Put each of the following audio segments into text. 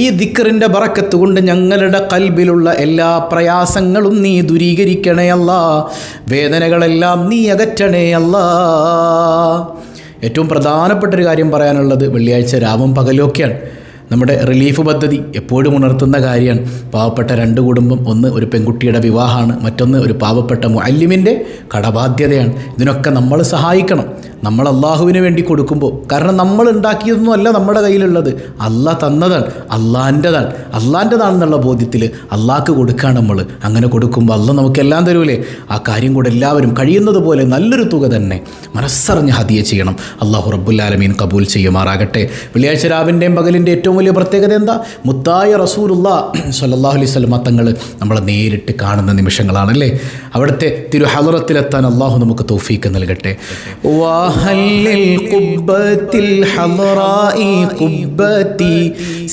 ഈ ദിക്റിൻ്റെ ബറക്കത്ത് കൊണ്ട് ഞങ്ങളുടെ ഖൽബിലുള്ള എല്ലാ പ്രയാസങ്ങളും നീ ദൂരീകരിക്കണേ അല്ലാ, വേദനകളെല്ലാം നീ അകറ്റണേ അല്ലാ. ഏറ്റവും പ്രധാനപ്പെട്ടൊരു കാര്യം പറയാനുള്ളത് വെള്ളിയാഴ്ച രാവും പകലൊക്കെയാണ്. നമ്മുടെ റിലീഫ് പദ്ധതി എപ്പോഴും ഉണർത്തുന്ന കാര്യമാണ്. പാവപ്പെട്ട രണ്ട് കുടുംബം, ഒന്ന് ഒരു പെൺകുട്ടിയുടെ വിവാഹമാണ്, മറ്റൊന്ന് ഒരു പാവപ്പെട്ട മുഅല്ലിമിൻ്റെ കടബാധ്യതയാണ്. ഇതിനൊക്കെ നമ്മൾ സഹായിക്കണം. നമ്മൾ അള്ളാഹുവിന് വേണ്ടി കൊടുക്കുമ്പോൾ, കാരണം നമ്മൾ ഉണ്ടാക്കിയതൊന്നും അല്ല നമ്മുടെ കയ്യിലുള്ളത്, അള്ളാഹ് തന്നതാണ്, അള്ളാൻ്റെതാണെന്നുള്ള ബോധ്യത്തിൽ അള്ളാഹ്ക്ക് കൊടുക്കുകയാണ് നമ്മൾ. അങ്ങനെ കൊടുക്കുമ്പോൾ അള്ളാഹ് നമുക്കെല്ലാം തരൂലേ. ആ കാര്യം കൂടെ എല്ലാവരും കഴിയുന്നത് പോലെ നല്ലൊരു തുക തന്നെ മനസ്സറിഞ്ഞ് ഹദിയ ചെയ്യണം. അള്ളാഹു റബ്ബുൽ ആലമീൻ കബൂൽ ചെയ്യുമാറാകട്ടെ. വെള്ളിയാഴ്ച രാവിൻ്റെയും പകലിൻ്റെ ഏറ്റവും വലിയ പ്രത്യേകത എന്താ? മുത്തായ റസൂലുള്ളാഹി സ്വല്ലല്ലാഹു അലൈഹി വസല്ലം തങ്ങൾ നമ്മളെ നേരിട്ട് കാണുന്ന നിമിഷങ്ങളാണല്ലേ. അവിടുത്തെ തിരുഹളറത്തിലെത്താൻ അള്ളാഹു നമുക്ക് തൗഫീക്ക് നൽകട്ടെ. വഹല്ലിൽ ഖുബ്ബത്തിൽ ഹളറാഇ ഖുബ്ബത്തി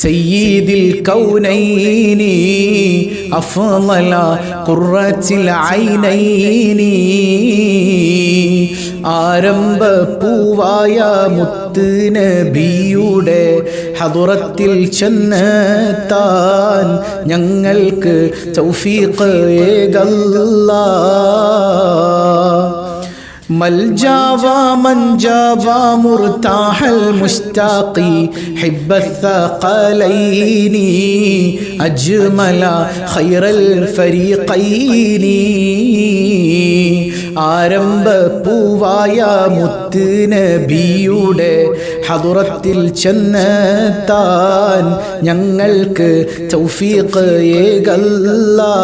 സയ്യിദിൽ കൗനൈനി അഫ്ളല ഖുർറത്തിൽ ഐനൈനി. ആരംഭ പൂവായ മുത്ത് നബിയുടെ ഹദറത്തിൽ ചെന്നെത്താൻ ഞങ്ങൾക്ക് തൗഫീഖ് ഏകല്ലാ. മൽജാവാ മൻജാവാ മുർതാഹൽ മുസ്താഖി ഹിബ്ബത്തഖലൈനി അജ്മല ഖൈറൽ ഫരീഖൈനി. ആരംഭ പൂവായ മുത്ത് നബിയുടെ ഹദറത്തിൽ ചെന്നെത്താൻ ഞങ്ങൾക്ക് തൗഫീഖ് ഏകല്ലാ.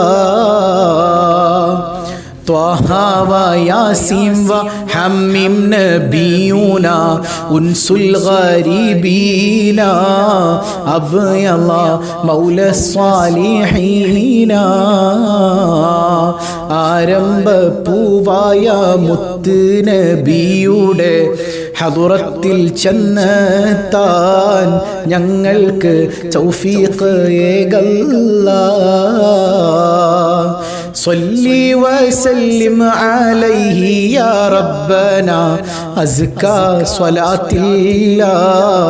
ത്വാഹ വയാസീൻ വഹമ്മിം നബിയുനാ ഉൻസുൽ ഗരീബീന അബ്യള മൗല സ്വാലിഹീന. ആരംഭ പൂവായ മുത്ത് നബിയുടെ ഹദറത്തിൽ ചെന്നെത്താൻ ഞങ്ങൾക്ക് തൗഫീഖ് ഏകല്ലാ. صلي وسلم عليه يا ربنا أزكى صلاة الله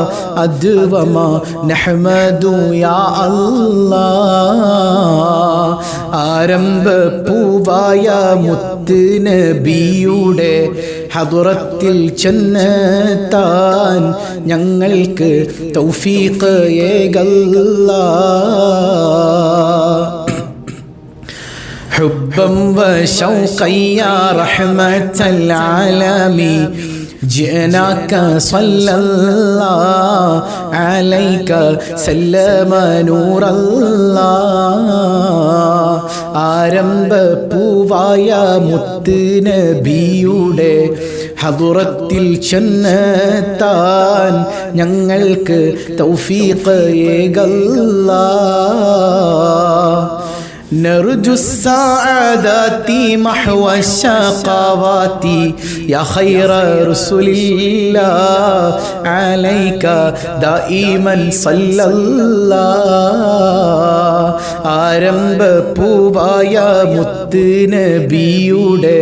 أدوما نحمد يا الله. ആരംഭ പൂവായ മുത്ത് നബിയുടെ ഹദറത്തിൽ ചെന്നെത്താൻ ഞങ്ങൾക്ക് തൗഫീഖ് ഏകല്ലാ. حبا وشوقا يا رحمة العالمين جئناك صلى الله عليك سلم نور الله. ആരംഭ പൂവായ മുത്ത് നബിയുടെ ഹദറത്തിൽ ചെന്നെത്താൻ ഞങ്ങൾക്ക് തൗഫീഖ് ഏകല്ലാ. نرجو السعادات محو الشقوات يا خير رسول الله عليك دائما صلى الله. ആരംഭ പൂവായ മുത്ത് നബിയുടെ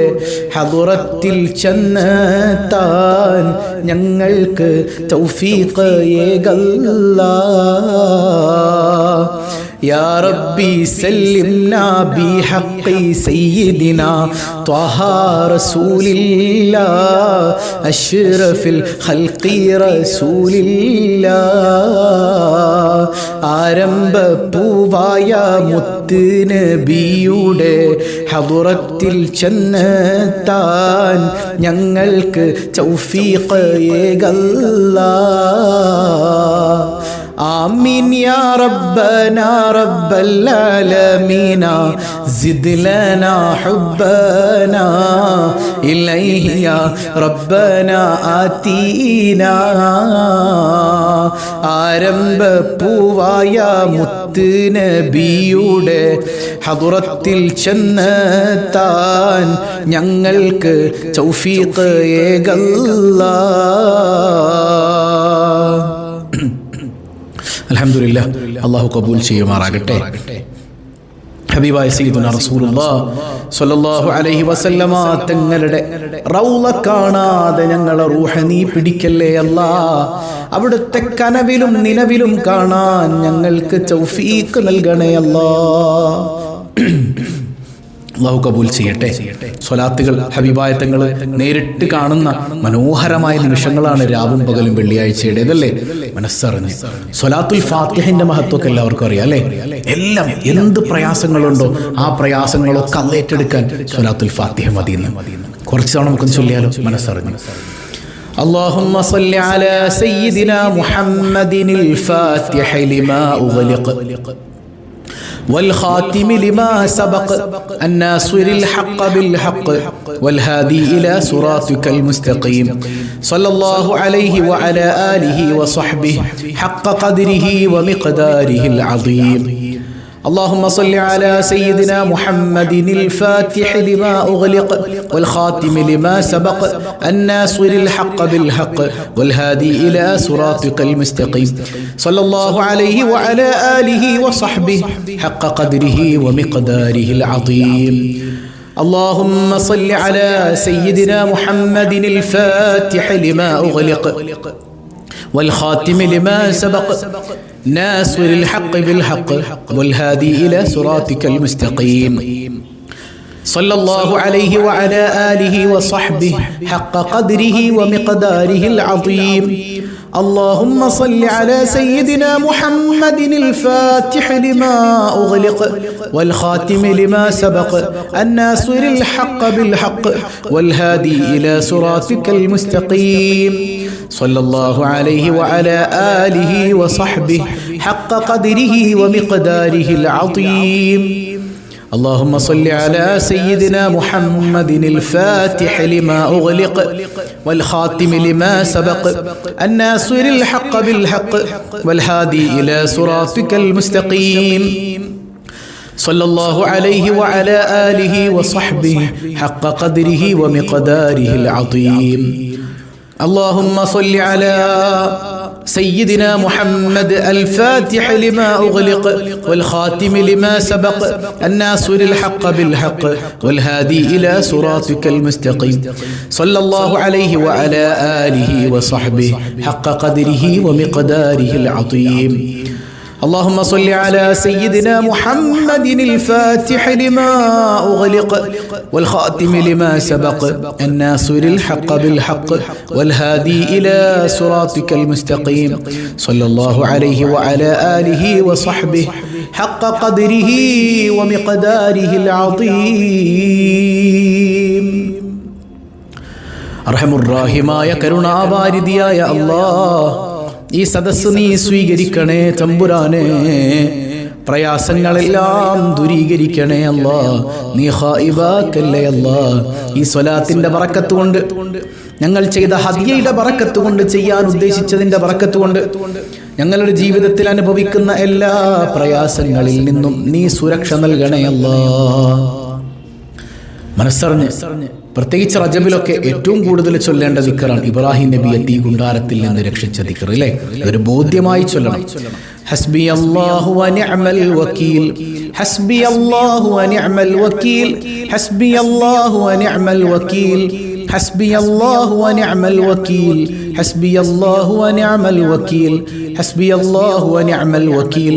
ഹദറത്തിൽ ചെന്നെത്താൻ ഞങ്ങൾക്ക് തൗഫീഖ് ഏകല്ലാ. يا ربي سلمنا بحق سيدنا طه رسول الله أشرف الخلق رسول الله. ആരംഭ പൂവായ മുത്ത് നബിയുടെ ഹദറത്തിൽ ചെന്നെത്താൻ ഞങ്ങൾക്ക് തൗഫീഖ് ഏകല്ലാ. آمين يا ربنا رب العالمين زد لنا حبنا إليه يا ربنا آتينا. ആരംഭ പൂവായ മുത്ത് നബിയുടെ ഹദറത്തിൽ ചെന്നെത്താൻ ഞങ്ങൾക്ക് തൗഫീഖ് ഏകല്ലാ. അൽഹംദുലില്ലാഹ്, അള്ളാഹു കബൂൽ ചെയ്യുമാറാകട്ടെ. ഹബീബായ സയ്യിദുനാ റസൂലുള്ളാഹി സ്വല്ലല്ലാഹു അലൈഹി വസല്ലമ തങ്ങളുടെ റൗള കാണാതെ ഞങ്ങളെ റൂഹ നീ പിടിക്കല്ലേ അല്ലാ. അവിടുത്തെ കനവിലും നിലവിലും കാണാൻ ഞങ്ങൾക്ക് തൗഫീഖ് നൽകണേ അല്ലാ. അല്ലാഹു കബൂൽ ചെയ്യട്ടെ. സ്വലാത്തുകൾ ഹബീബായ തങ്ങൾ നേരിട്ട് കാണുന്ന മനോഹരമായ നിമിഷങ്ങളാണ് രാവും പകലും വെള്ളിയാഴ്ചയുടേതല്ലേ. മനസ്സറിഞ്ഞ് സ്വലാത്തുൽ ഫാത്തിഹിന്റെ മഹത്വമൊക്കെ എല്ലാവർക്കും അറിയാം അല്ലേ. എല്ലാം എന്ത് പ്രയാസങ്ങളുണ്ടോ ആ പ്രയാസങ്ങളൊക്കെ അല്ലാഹ് ഏറ്റെടുക്കാൻ സ്വലാത്തുൽ ഫാത്തിഹ മതിയെന്ന് കുറച്ച് തവണ നമുക്കൊന്ന് ചൊല്ലിയാലോ മനസ്സറിഞ്ഞ്. اللهم صل على سيدنا محمد الفاتح لما أغلق والخاتم لما سبق الناصر الحق بالحق والهادي إلى صراطك المستقيم صلى الله عليه وعلى آله وصحبه حق قدره ومقداره العظيم. اللهم صل على سيدنا محمد الفاتح لما أغلق والخاتم لما سبق الناصر الحق بالحق والهادي إلى صراطك المستقيم صلى الله عليه وعلى آله وصحبه حق قدره ومقداره العظيم. اللهم صل على سيدنا محمد الفاتح لما أغلق والخاتم لما سبق ناصر الحق بالحق والهادي إلى صراطك المستقيم صلى الله عليه وعلى آله وصحبه حق قدره ومقداره العظيم. اللهم صل على سيدنا محمد الفاتح لما أغلق والخاتم لما سبق الناصر الحق بالحق والهادي إلى صراطك المستقيم صلى الله عليه وعلى آله وصحبه حق قدره ومقداره العظيم. اللهم صل على سيدنا محمد الفاتح لما أغلق والخاتم لما سبق الناصر الحق بالحق والهادي إلى صراطك المستقيم صلى الله عليه وعلى آله وصحبه حق قدره ومقداره العظيم. اللهم صل على سيدنا محمد الفاتح لما أغلق والخاتم لما سبق الناصر الحق بالحق والهادي إلى صراطك المستقيم صلى الله عليه وعلى آله وصحبه حق قدره ومقداره العظيم. اللهم صل على سيدنا محمد الفاتح لما أغلق والخاتم لما سبق الناصر الحق بالحق والهادي إلى صراطك المستقيم صلى الله عليه وعلى آله وصحبه حق قدره ومقداره العظيم. أرحم الراحمين കരുണാവാരിധിയായ അല്ലാഹ് ഈ സദസ്സ് നീ സ്വീകരിക്കണേ തമ്പുരാനെ. പ്രയാസങ്ങളെല്ലാം ദൂരീകരിക്കണേ അല്ലാ. നീ ഖായിബാക്കല്ലേ അല്ലാ. ഈ സ്വലാത്തിന്റെ ബറക്കത്ത് കൊണ്ട്, ഞങ്ങൾ ചെയ്ത ഹദിയയുടെ ബറക്കത്ത് കൊണ്ട്, ചെയ്യാൻ ഉദ്ദേശിച്ചതിന്റെ ബറക്കത്ത് കൊണ്ട് ഞങ്ങളുടെ ജീവിതത്തിൽ അനുഭവിക്കുന്ന എല്ലാ പ്രയാസങ്ങളിൽ നിന്നും നീ സുരക്ഷ നൽകണേ അല്ലാ. മനസ്സറിഞ്ഞ് പ്രത്യേകിച്ച് റജബിലൊക്കെ ഏറ്റവും കൂടുതൽ ചൊല്ലേണ്ട ദിക്റാണ് ഇബ്രാഹിം നബിയെ തീ ഗുണ്ടാരത്തിൽ നിന്ന് രക്ഷിച്ച ദിക്ർ അല്ലേ. അതൊരു ബോധ്യമായി ചൊല്ലണം. ഹസ്ബി അല്ലാഹു വ നിഅമൽ വകീൽ, ഹസ്ബി അല്ലാഹു വ നിഅമൽ വകീൽ, ഹസ്ബി അല്ലാഹു വ നിഅമൽ വകീൽ, ഹസ്ബി അല്ലാഹു വ നിഅമൽ വകീൽ, ഹസ്ബി അല്ലാഹു വ നിഅമൽ വകീൽ, ഹസ്ബി അല്ലാഹു വ നിഅമൽ വകീൽ,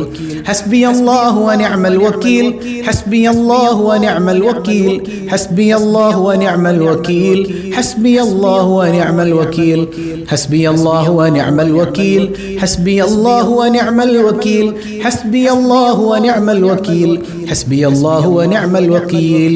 ഹസ്ബി അല്ലാഹു വ നിഅമൽ വകീൽ, ഹസ്ബി അല്ലാഹു വ നിഅമൽ വകീൽ, ഹസ്ബി അല്ലാഹു വ നിഅമൽ വകീൽ, ഹസ്ബി അല്ലാഹു വ നിഅമൽ വകീൽ, ഹസ്ബി അല്ലാഹു വ നിഅമൽ വകീൽ, ഹസ്ബി അല്ലാഹു വ നിഅമൽ വകീൽ, ഹസ്ബി അല്ലാഹു വ നിഅമൽ വകീൽ, ഹസ്ബി അല്ലാഹു വ നിഅമൽ വകീൽ,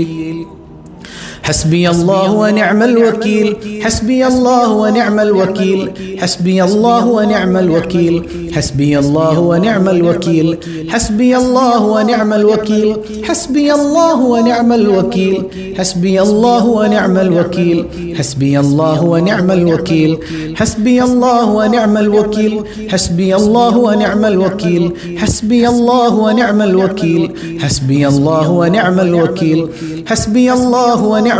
حسبي الله ونعم الوكيل، حسبي الله ونعم الوكيل، حسبي الله ونعم الوكيل، حسبي الله ونعم الوكيل، حسبي الله ونعم الوكيل، حسبي الله ونعم الوكيل، حسبي الله ونعم الوكيل، حسبي الله ونعم الوكيل، حسبي الله ونعم الوكيل، حسبي الله ونعم الوكيل، حسبي الله ونعم الوكيل، حسبي الله ونعم الوكيل، حسبي الله ونعم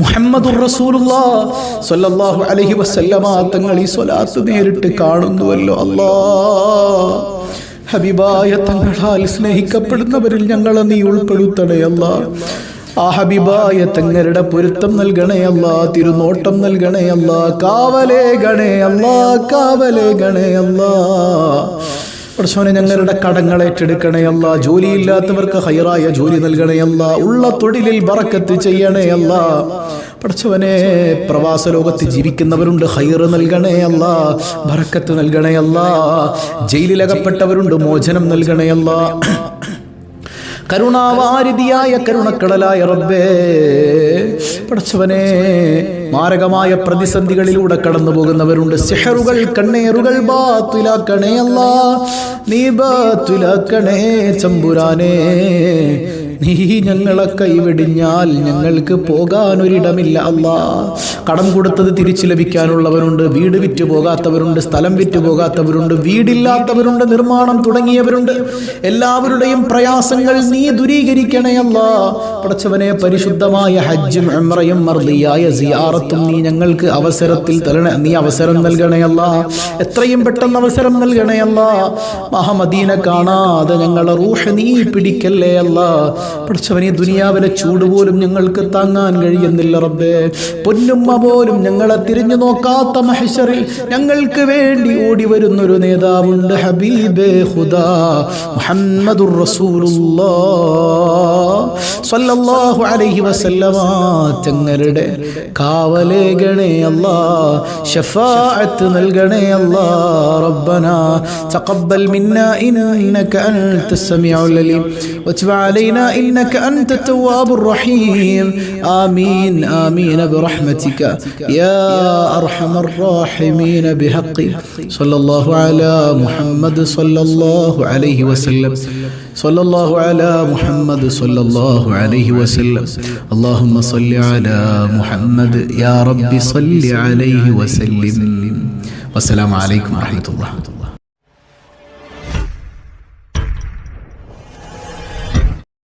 മുഹമ്മദുർ റസൂലുള്ളാഹി സ്വല്ലല്ലാഹു അലൈഹി വസല്ലമ തങ്ങൾ ഈ സ്വലാത്ത് നേരിട്ട് കാണുന്നുവല്ലോ. അല്ലാഹ്, ഹബീബായ തങ്ങളാൽ സ്നേഹിക്കപ്പെടുന്നവരിൽ ഞങ്ങളെ നീ ഉൾപ്പെടുത്തണേ അല്ലാഹ്. ആ ഹബീബായ തങ്ങളുടെ പൊരുത്തം നൽകണേ അല്ലാഹ്, തിരുനോട്ടം നൽകണേ അല്ലാഹ്, കാവലേകണേ അല്ലാഹ്, കാവലേകണേ അല്ലാഹ്. പടച്ചോനെ, ഞങ്ങളുടെ കടങ്ങൾ ഏറ്റെടുക്കണേ അല്ലാഹ്, ജോലിയില്ലാത്തവർക്ക് ഹൈറായ ജോലി നൽകണേ അല്ലാഹ്, ഉള്ള തൊഴിലിൽ ബറക്കത്ത് ചെയ്യണേ അല്ലാഹ്. പടച്ചവനെ, പ്രവാസ ലോകത്ത് ജീവിക്കുന്നവരുണ്ട്, ഹൈറ് നൽകണേ അല്ലാഹ്, ബറക്കത്ത് നൽകണേ അല്ലാഹ്. ജയിലിലകപ്പെട്ടവരുണ്ട്, മോചനം നൽകണേ അല്ലാഹ്. കരുണാവാരിധിയായ കരുണക്കടലായ റബ്ബേ, പടച്ചവനെ, മാരകമായ പ്രതിസന്ധികളിലൂടെ കടന്നു പോകുന്നവരുണ്ട്. സിഹറുകൾ, കണ്ണേറുകൾ ബാത്തുലാക്കണേ അല്ലാഹ്, നീ ബാത്തുലാക്കണേ ചമ്പുരാനേ. നീ ഞങ്ങളെ കൈവെടിഞ്ഞാൽ ഞങ്ങൾക്ക് പോകാനൊരിടമില്ല അല്ലാഹ്. കടം കൊടുത്തത് തിരിച്ചു ലഭിക്കാനുള്ളവരുണ്ട്, വീട് വിറ്റു പോകാത്തവരുണ്ട്, സ്ഥലം വിറ്റു പോകാത്തവരുണ്ട്, വീടില്ലാത്തവരുണ്ട്, നിർമ്മാണം തുടങ്ങിയവരുണ്ട്. എല്ലാവരുടെയും പ്രയാസങ്ങൾ നീ ദൂരീകരിക്കണേ അല്ലാഹ്. പടച്ചവനെ, പരിശുദ്ധമായ ഹജ്ജും ഉംറയും മർദിയായ സിയാറത്തും നീ ഞങ്ങൾക്ക് അവസരത്തിൽ തരണേ, നീ അവസരം നൽകണേ അല്ലാഹ്. എത്രയും പെട്ടെന്ന് അവസരം നൽകണേ അല്ലാഹ്. മഹമദീന കാണാതെ ഞങ്ങളെ റൂഹ് നീ പിടിക്കല്ലേ അല്ലാഹ്. പടച്ചവനെ, ദുനിയാവിലെ ചൂട് പോലും ഞങ്ങൾക്ക് താങ്ങാൻ കഴിയുന്നില്ല റബ്ബേ. പൊന്നുമ്മ പോലും ഞങ്ങളെ തിരിഞ്ഞു നോക്കാത്ത മഹ്ശറിൽ ഞങ്ങൾക്ക് വേണ്ടി ഓടി വരുന്നൊരു നേതാവുണ്ട്, ഹബീബേ ഖുദാ മുഹമ്മദുർ റസൂലുള്ളാഹി സ്വല്ലല്ലാഹു അലൈഹി വസല്ലമ തങ്ങളുടെ കാവലേകണേ അല്ലാഹ്, ശഫാഅത്ത് നൽകണേ അല്ലാഹ്. റബ്ബനാ തഖബ്ബൽ മിന്നാ ഇന്നക അൻതസ് സമീഉൽ അലീം വതുബ് അലൈനാ إنك أنت التواب الرحيم. آمين آمين برحمتك يا أرحم الراحمين بحق صلى الله على محمد صلى الله عليه وسلم صلى الله على محمد صلى الله عليه وسلم. اللهم صل على محمد يا رب صل عليه وسلم. والسلام عليكم ورحمة الله.